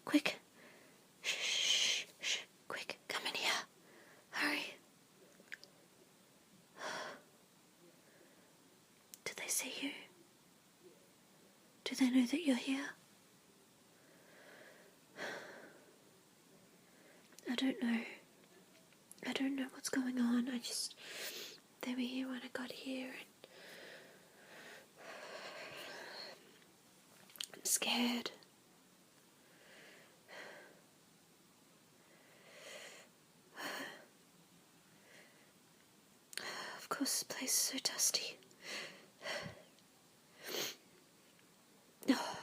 Quick. Shh, shh, quick, come in here. Hurry. Do they see you? Do they know that you're here? I don't know. I don't know what's going on. They were here when I got here and I'm scared. Of course, this place is so dusty. Oh.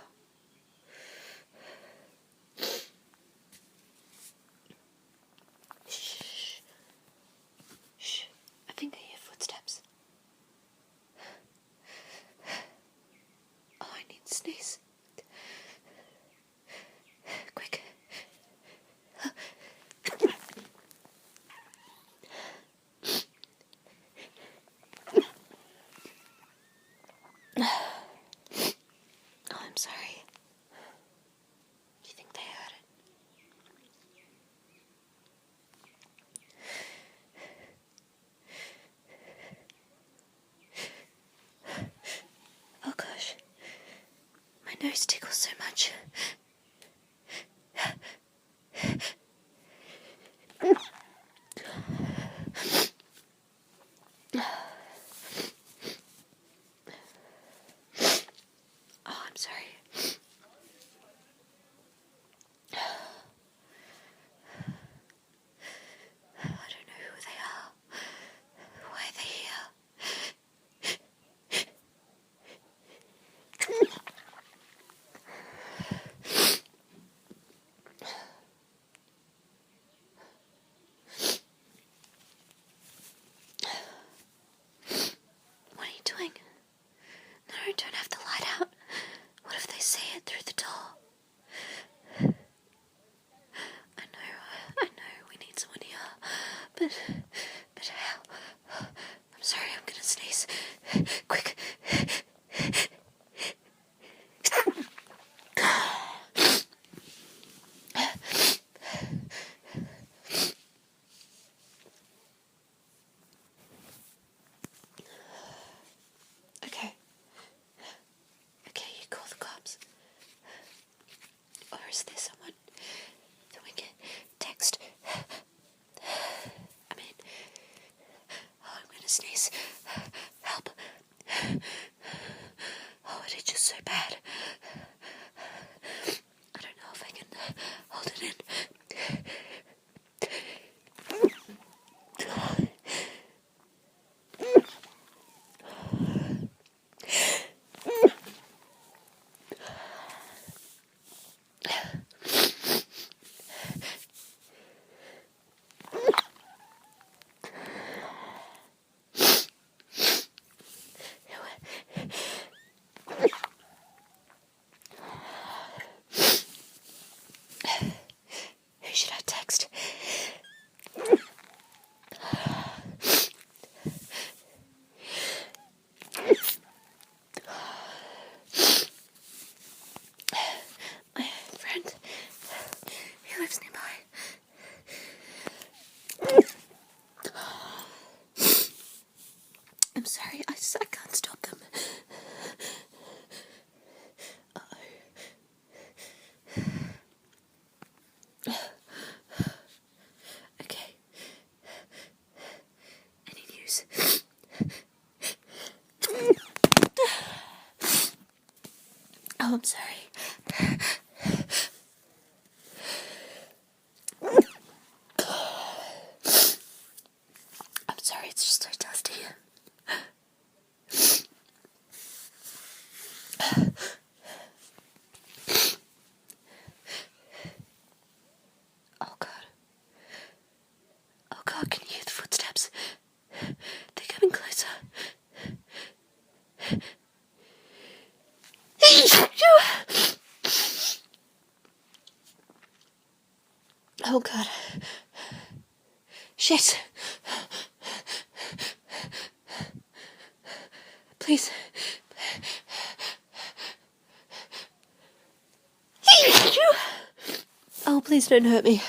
Shh. Shh. I think I hear footsteps. Oh, I need to sneeze. Quick. Oh, I'm sorry. Do you think they heard it? Oh gosh, my nose tickles so much. Oh, I'm sorry. I don't know who they are. Why are they here? What are you doing? No, don't have the light out. What if they see it through the door? I know, we need someone here. But how? I'm sorry, I'm gonna sneeze. Quick. Okay, you call the cops. Or is there someone that we can text? I mean, oh, I'm gonna sneeze. Help. Oh, it itches so bad. I don't know if I can hold it in. Who should I text? My friend. He lives nearby. I'm sorry, I can't stop them. Okay. Any news? Oh, I'm sorry. I'm sorry, it's just so dusty. Oh God. Oh God, can you hear the footsteps? They're coming closer. Oh God. Shit. Please. please don't hurt me.